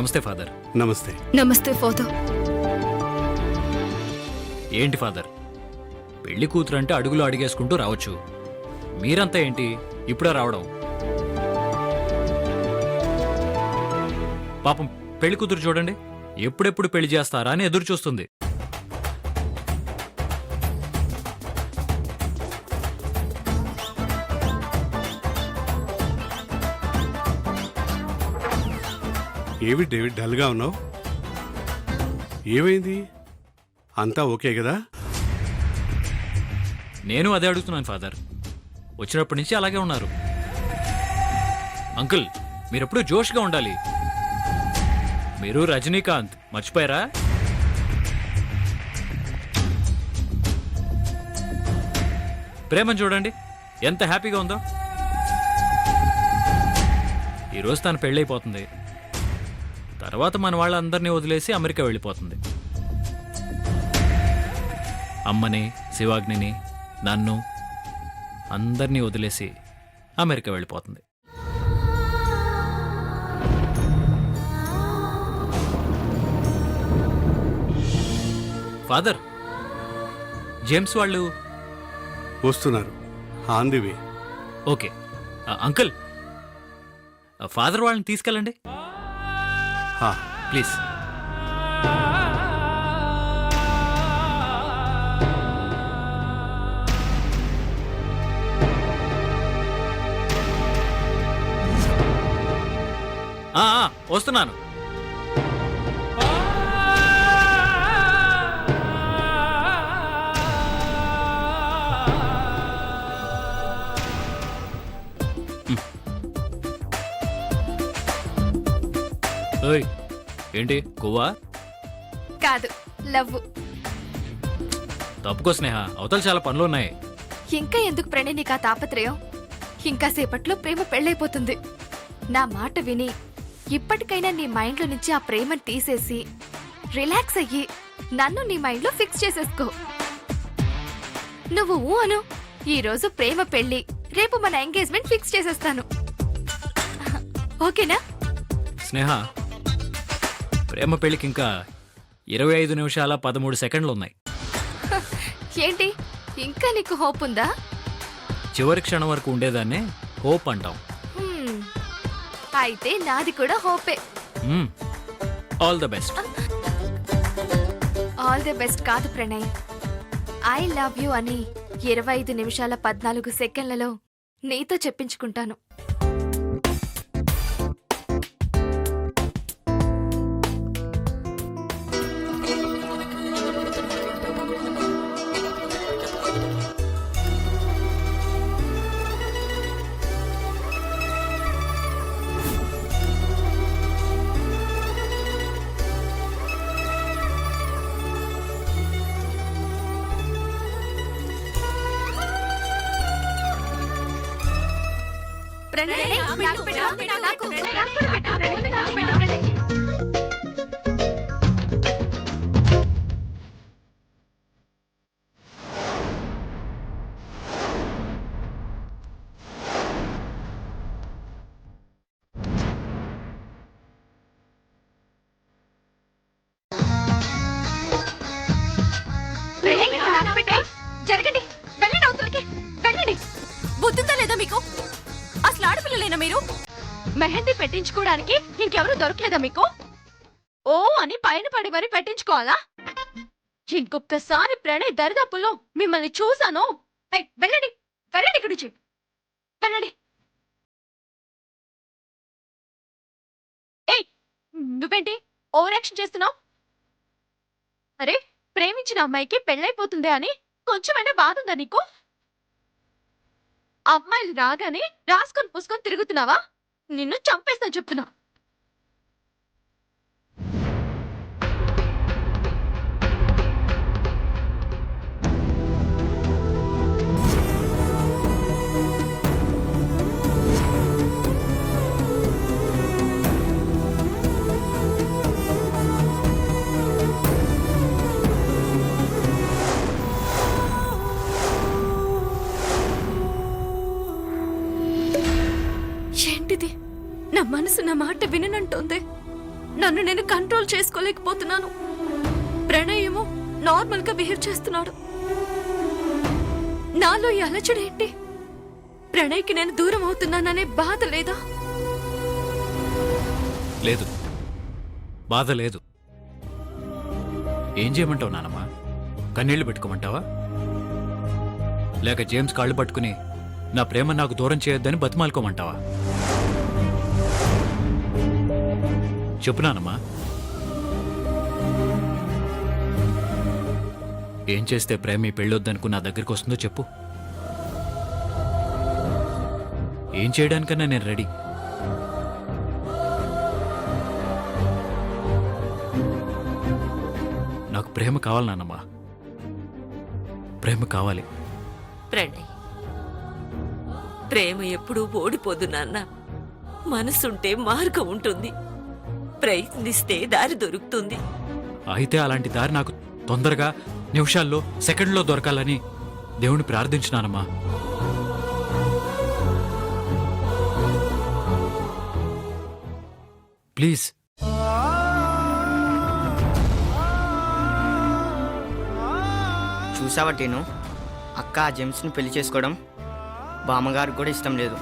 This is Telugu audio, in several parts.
నమస్తే ఫాదర్. నమస్తే. నమస్తే ఫాదర్. ఏంటి ఫాదర్, పెళ్లి కూతురు అంటే అడుగులు అడిగేసుకుంటూ రావచ్చు, మీరంతా ఏంటి ఇప్పుడే రావడం? పాపం పెళ్లి కూతురు చూడండి, ఎప్పుడెప్పుడు పెళ్లి చేస్తారా అని ఎదురు చూస్తుంది. ఏవి డేవిడ్, డల్గా ఉన్నావు? ఏమైంది? అంతా ఓకే కదా? నేను అదే అడుగుతున్నాను ఫాదర్, వచ్చినప్పటి నుంచి అలాగే ఉన్నారు. అంకుల్, మీరెప్పుడు జోష్గా ఉండాలి. మీరు రజనీకాంత్ మర్చిపోయారా? ప్రేమను చూడండి ఎంత హ్యాపీగా ఉందో. ఈరోజు తను పెళ్ళైపోతుంది, తర్వాత మన వాళ్ళందరినీ వదిలేసి అమెరికా వెళ్ళిపోతుంది. అమ్మని, శివాగ్నిని, నన్ను అందరినీ వదిలేసి అమెరికా వెళ్ళిపోతుంది. ఫాదర్, జేమ్స్ వాళ్ళు వస్తున్నారు, on the way. Okay. Uncle, father వాళ్ళని తీసుకెళ్ళండి ప్లీజ్. వస్తున్నాను. ఏంటి కొవ్వా? కాదు, లవ్. తప్పుకో స్నేహ, అవతల చాలా పనులున్నాయి. ఇంకా ఎందుకు ప్రణయ్ నీకు ఆ తాపత్రయం? ఇంకా సేపట్లో ప్రేమ పెళ్ళైపోతుంది. నా మాట విని ఇప్పటికైనా నీ మైండ్లో నుంచి ఆ ప్రేమను తీసేసి రిలాక్స్ అయ్యి నన్ను నీ మైండ్లో ఫిక్స్ చేసేసుకో. నువ్వు అను, ఈరోజు ప్రేమ పెళ్లి, రేపు మన ఎంగేజ్మెంట్ ఫిక్స్ చేసేస్తాను. ఓకేనా? స్నేహ, ప్రేమ పెళ్లికి ఇంకా 25 నిమిషాల 13 సెకండ్లు ఉన్నాయి. ఏంటి, ఇంకా నీకు హోప్ ఉందా? చివరి క్షణం వరకు ఉండేదాన్నే హోప్ అంటాం. అయితే నాది కూడా హోపే. All the best. All the best కాదు ప్రణయ్, ఐ లవ్ యూ అని 25 నిమిషాల 14 సెకండ్లలో నీతో చెప్పించుకుంటాను. జరగండి, వెళ్ళండి అవతలకి, వెళ్ళండి. బుద్ధిందా లేదా మీకు? అసలు ఆడపిల్లలేనా మీరు? మెహందీ పెట్టించుకోవడానికి ఇంకెవరు దొరకలేదా మీకు? ఓ అని పైన పడి మరి పెట్టించుకోవాలా? ఇంకొకసారి ప్రణయ్ దరిదాపుల్లో మిమ్మల్ని చూసాను. వెళ్ళండి, వెళ్ళండి, ఇక్కడి నుంచి వెళ్ళండి. ఏయ్, నువ్వేంటి ఓవర్ యాక్షన్ చేస్తున్నావు? అరే, ప్రేమించిన అమ్మాయికి పెళ్ళైపోతుందే అని కొంచెమైనా బాధ ఉందా నీకు? అమ్మాయిలు రాగానే రాసుకొని పూసుకొని తిరుగుతున్నావా? నిన్ను చంపేస్తా చెప్తున్నా. నా మనసు నా మాట విననంటోంది. నా నన్ను నేను కంట్రోల్ చేసుకోలేకపోతున్నాను. ప్రణయ్ ఏమో నార్మల్ గా బిహేవ్ చేస్తున్నాడు. నాలో ఈ అలచడేంటి? ప్రణయ్కి నేను దూరం అవుతున్నాననే బాధ లేదా? లేదు, బాధ లేదు. ఏం చేయమంటావు నానమ్మా? కన్నీళ్లు పెట్టుకోమంటావా? లేక జేమ్స్ కాళ్ళు పట్టుకుని నా ప్రేమ నాకు దూరం చేయొద్దని బతిమాలుకోమంటావా? చెప్పు నానమ్మా. ఏం చేస్తే ప్రేమ ఈ పెళ్ళొద్దనుకు నా దగ్గరికి వస్తుందో చెప్పు. ఏం చేయడానికన్నా నేను రెడీ. నాకు ప్రేమ కావాలి నాన్నమ్మా, ప్రేమ కావాలి. ప్రణయ్, ప్రేమ ఎప్పుడూ ఓడిపోదు నాన్న. మనసుంటే మార్గం ఉంటుంది, ప్రయత్నిస్తే దారి దొరుకుతుంది. అయితే అలాంటి దారి నాకు తొందరగా, నిమిషాల్లో, సెకండ్లో దొరకాలని దేవుని ప్రార్థించినానమ్మా. ప్లీజ్. చూసావా టీను, అక్క ఆ జేమ్స్ని పెళ్లి చేసుకోవడం బామ్మగారికి కూడా ఇష్టం లేదు.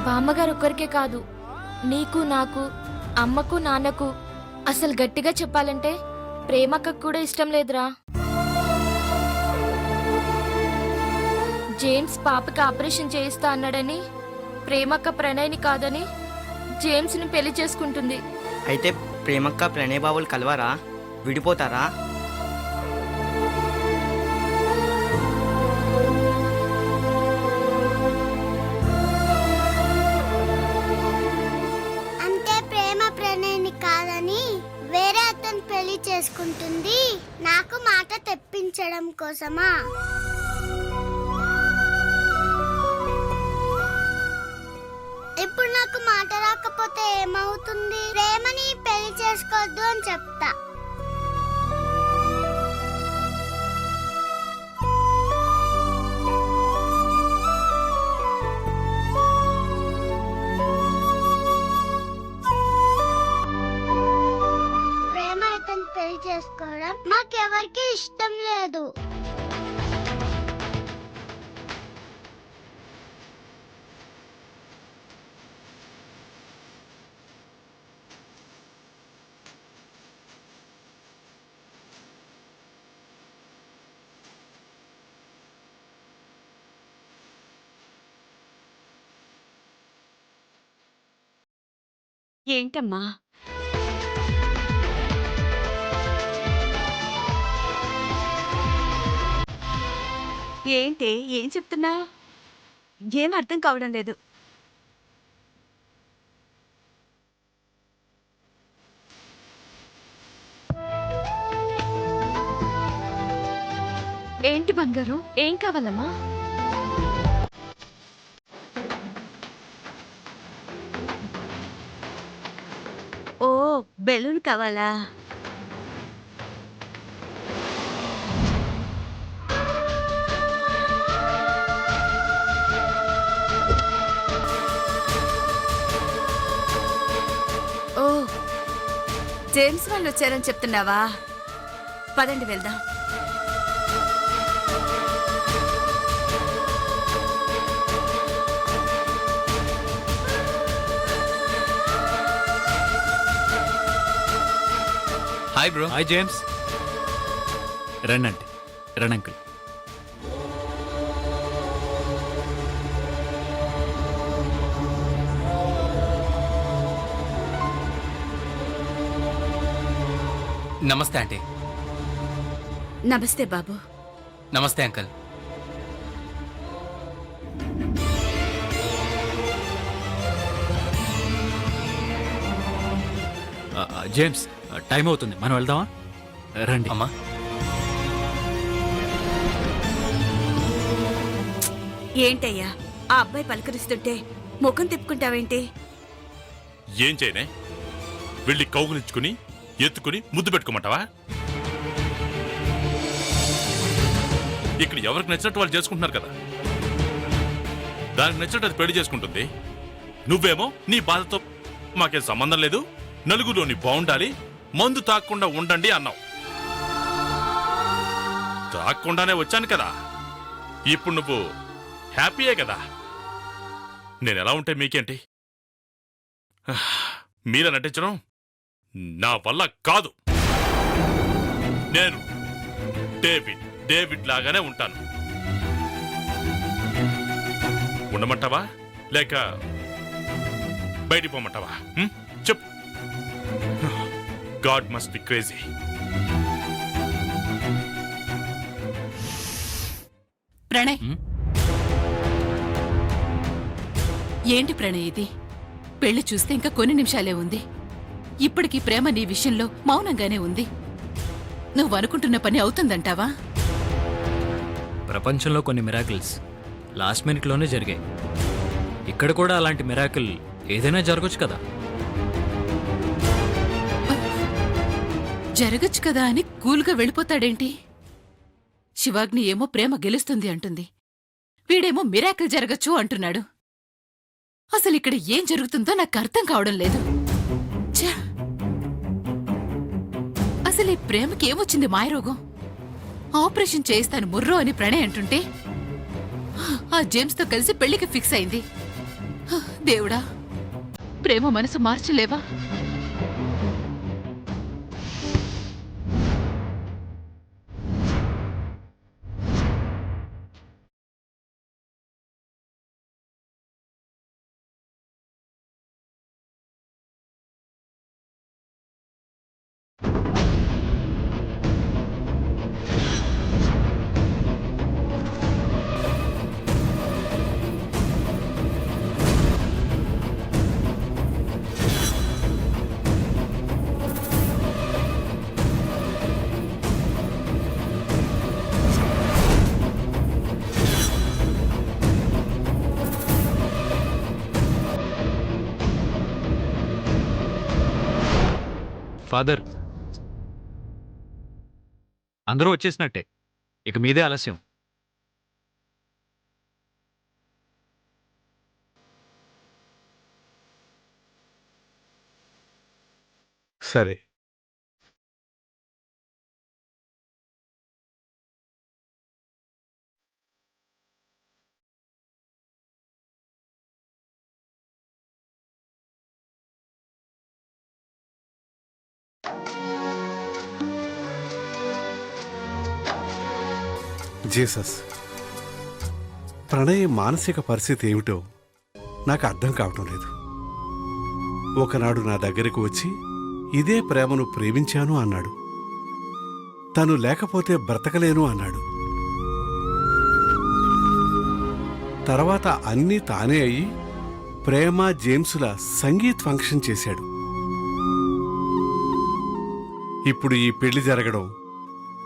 బామ్మగారు ఒక్కరికే కాదు, నీకు, నాకు, అమ్మకు, నాన్నకు, అసలు గట్టిగా చెప్పాలంటే ప్రేమక్కకు కూడా ఇష్టం లేదురా. జేమ్స్ పాపకి ఆపరేషన్ చేయిస్తా అన్నాడని ప్రేమక్క ప్రణయ్ని కాదని జేమ్స్ని పెళ్లి చేసుకుంటుంది. అయితే ప్రేమక్క ప్రణయ్ బాబులు కలవారా? విడిపోతారా? అంటే ప్రేమ ప్రణయని కాదని వేరే అతను పెళ్లి చేసుకుంటుంది, నాకు మాట తెప్పించడం కోసమా? ఇప్పుడు నాకు మాట రాకపోతే ఏమవుతుంది? ప్రేమని పెళ్లి చేసుకోవద్దు అని చెప్తా. ప్రేమ అతను పెళ్లి చేసుకోవడం మాకెవరికి ఇష్టం లేదు. ఏంటమ్మా? ఏంటి, ఏం చెప్తున్నా? ఏం అర్థం కావడం లేదు. ఏంటి బంగారు, ఏం కావాలమ్మా? ఓ, బెలూన్ కావాలా? ఓ, జేమ్స్ వాళ్ళు వచ్చారని చెప్తున్నావా? పదండి వెళ్దాం. Hi bro. Hi James. రండి, రండి అంకుల్. నమస్తే ఆంటీ. నమస్తే బాబు. నమస్తే అంకల్. జేమ్స్, టైం అవుతుంది, మనం వెళ్దామా? రండి. అమ్మా, ఏంటయ్యా, ఆ అబ్బాయి పలకరిస్తుంటే ముఖం తిప్పుకుంటావేంటి? ఏం చేయనే? వెళ్ళి కౌగులించుకుని ఎత్తుకుని ముద్దు పెట్టుకోమంటావా? ఇక్కడ ఎవరికి నచ్చినట్టు వాళ్ళు చేసుకుంటున్నారు కదా, దానికి నచ్చినట్టు అది పెళ్లి చేసుకుంటుంది. నువ్వేమో నీ బాధతో మాకేం సంబంధం లేదు, నలుగురిలోని బాగుండాలి, మందు తాగకుండా ఉండండి అన్నావు. తాగకుండానే వచ్చాను కదా. ఇప్పుడు నువ్వు హ్యాపీయే కదా. నేనెలా ఉంటే మీకేంటి? మీలా నటించడం నా వల్ల కాదు. నేను డేవిడ్ లాగానే ఉంటాను. ఉండమంటావా లేక బయటికి పోమంటావా? చెప్పు. God must be crazy. Pranay, ఏంటి ప్రణయ్ ఇది? పెళ్లి చూస్తే ఇంకా కొన్ని నిమిషాలే ఉంది. ఇప్పటికీ ప్రేమ నీ విషయంలో మౌనంగానే ఉంది. నువ్వు అనుకుంటున్న పని అవుతుందంటావా? ప్రపంచంలో కొన్ని మిరాకిల్స్ లాస్ట్ మినిట్లోనే జరిగాయి. ఇక్కడ కూడా అలాంటి మిరాకిల్ ఏదైనా జరగచ్చు కదా. జరగచ్చు కదా అని కూల్గా వెళ్ళిపోతాడేంటి? శివాగ్ని ఏమో ప్రేమ గెలుస్తుంది అంటుంది, వీడేమో మిరాకిల్ జరగచ్చు అంటున్నాడు. అసలు ఇక్కడ ఏం జరుగుతుందో నాకు అర్థం కావడం లేదు. ఛ! అసలు ఈ ప్రేమకి ఏమొచ్చింది మాయరోగం? ఆపరేషన్ చేయిస్తాను ముర్రో అని ప్రణయ్ అంటుంటే ఆ జేమ్స్తో కలిసి పెళ్లికి ఫిక్స్ అయింది. దేవుడా, ప్రేమ మనసు మార్చలేవా? ఫాదర్, అందరూ వచ్చేసినట్టే. ఇక మీదే ఆలస్యం. సరే. జీసస్, ప్రణయ్ మానసిక పరిస్థితి ఏమిటో నాకు అర్థం కావటం లేదు. ఒకనాడు నా దగ్గరకు వచ్చి ఇదే ప్రేమను ప్రేమించాను అన్నాడు. తను లేకపోతే బ్రతకలేను అన్నాడు. తర్వాత అన్నీ తానే అయ్యి ప్రేమ జేమ్సుల సంగీత్ ఫంక్షన్ చేశాడు. ఇప్పుడు ఈ పెళ్లి జరగడం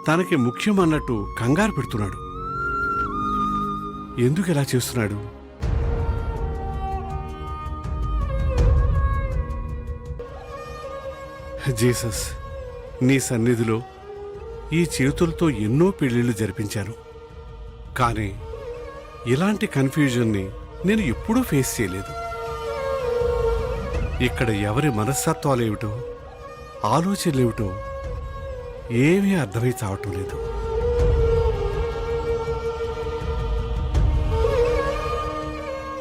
తనకి ముఖ్యం అన్నట్టు కంగారు పెడుతున్నాడు. ఎందుకు ఇలా చేస్తున్నాడు? జీసస్, నీ సన్నిధిలో ఈ చేతులతో ఎన్నో పెళ్లిళ్లు జరిపించాను. కానీ ఇలాంటి కన్ఫ్యూజన్ని నేను ఎప్పుడూ ఫేస్ చేయలేదు. ఇక్కడ ఎవరి మనస్తత్వాలేమిటో ఆలోచనలేమిటో ఏమీ అర్థమై చావటం లేదు.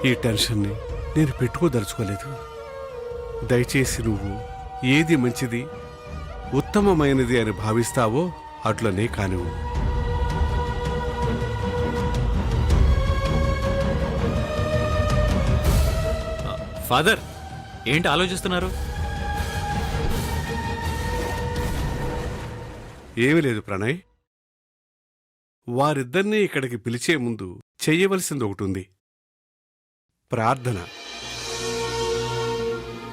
ఈ టెన్షన్ని నేను పెట్టుకోదలుచుకోలేదు. దయచేసి నువ్వు ఏది మంచిది ఉత్తమమైనది అని భావిస్తావో అట్లనే కానివ్వు. ఫాదర్, ఏంటి ఆలోచిస్తున్నారు? ఏమీ లేదు ప్రణయ్. వారిద్దరినీ ఇక్కడికి పిలిచే ముందు చెయ్యవలసింది ఒకటి ఉంది. ప్రార్థన.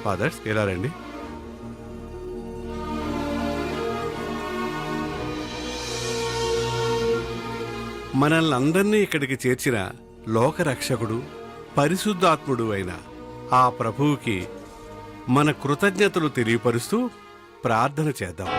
ఫాదర్స్, ఎలా రండి. మనల్ని అందరినీ ఇక్కడికి చేర్చిన లోకరక్షకుడు పరిశుద్ధాత్ముడు అయిన ఆ ప్రభువుకి మన కృతజ్ఞతలు తెలియపరుస్తూ ప్రార్థన చేద్దాం.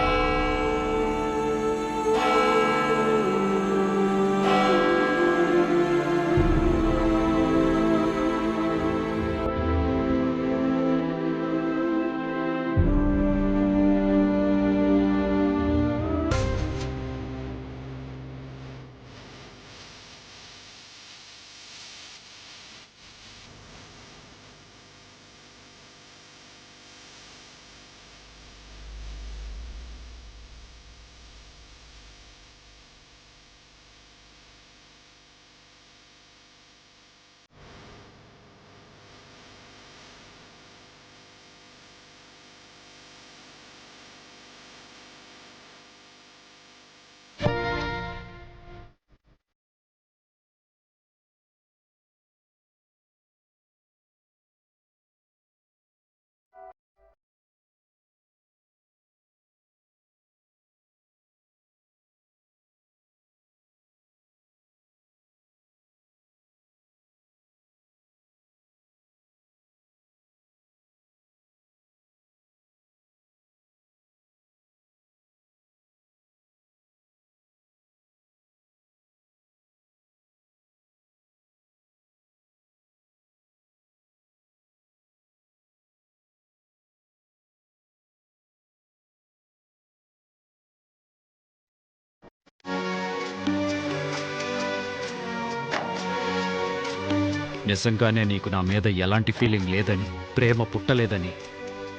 నిజంగానే నీకు నా మీద ఎలాంటి ఫీలింగ్ లేదని, ప్రేమ పుట్టలేదని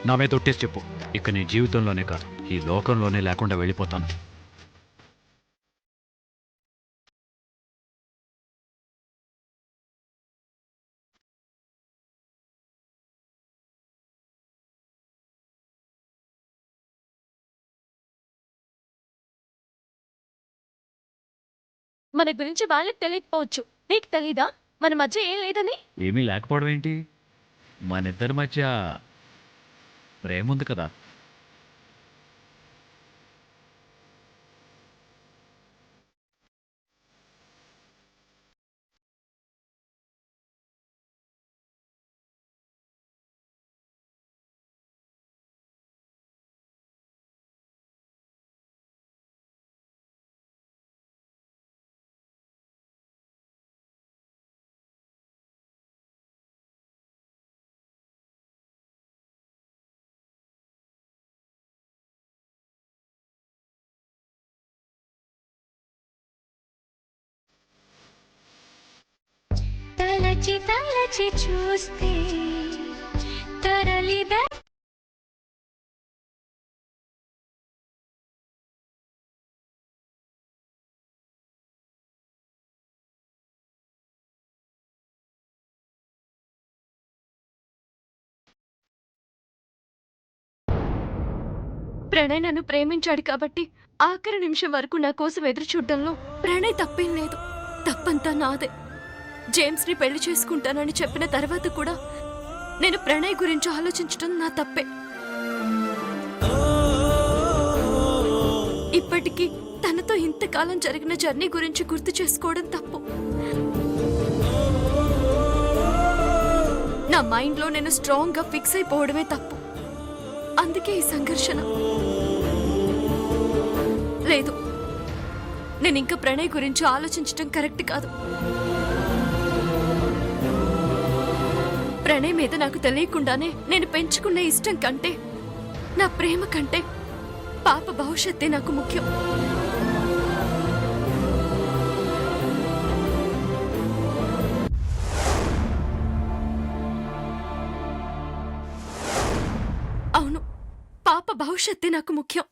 నా మీద ఒట్టేసి చెప్పు. ఇక నీ జీవితంలోనే కాదు, ఈ లోకంలోనే లేకుండా వెళ్ళిపోతాను. మన గురించి వాళ్ళకి తెలియకపోవచ్చు, నీకు తెలీదా మన మధ్య ఏం లేదని? ఏమీ లేకపోవడం ఏంటి? మన ఇద్దరి మధ్య ప్రేమ ఉంది కదా. తలచి తలచి చూస్తే తరలిదా ప్రణయ్ నన్ను ప్రేమించాడు కాబట్టి ఆఖరి నిమిషం వరకు నా కోసం ఎదురు చూడడంలో ప్రణయ్ తప్పేం లేదు. తప్పంతా నాదే. జేమ్స్ ని పెళ్లి చేసుకుంటానని చెప్పిన తర్వాత కూడా నేను ప్రణయ్ గురించి ఆలోచించడం నా తప్పే. ఇప్పటికీ తనతో ఇంతకాలం జరిగిన జర్నీ గురించి గుర్తు చేసుకోవడం తప్పు. నా మైండ్ లో నేను స్ట్రాంగ్ గా ఫిక్స్ అయిపోవడమే తప్పు. అందుకే ఈ సంఘర్షణ. లేదు, నేను ఇంకా ప్రణయ్ గురించి ఆలోచించడం కరెక్ట్ కాదు. ప్రణయ్ మీద నాకు తెలియకుండానే నేను పెంచుకునే ఇష్టం కంటే, నా ప్రేమ కంటే పాప భవిష్యత్తే నాకు ముఖ్యం. అవును, పాప భవిష్యత్తే నాకు ముఖ్యం.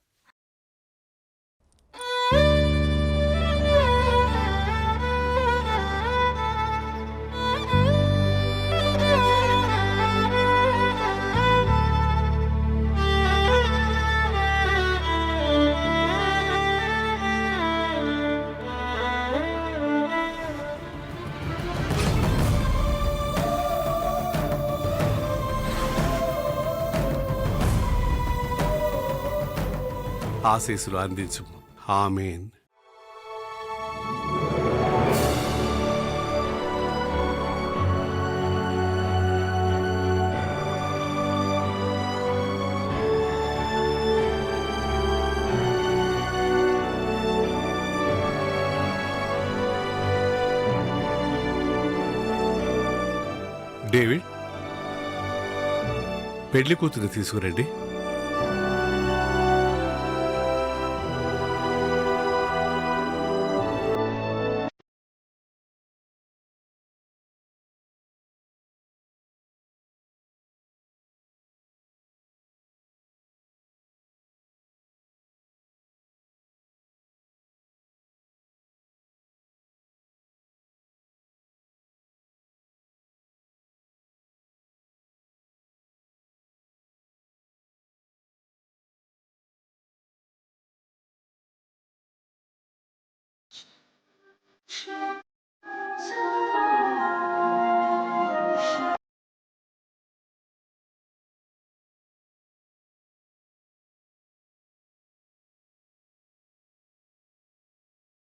ఆశీస్సులు అందించు. ఆమేన్. డేవిడ్, పెళ్లి కూతురు తీసుకురండి. Sure.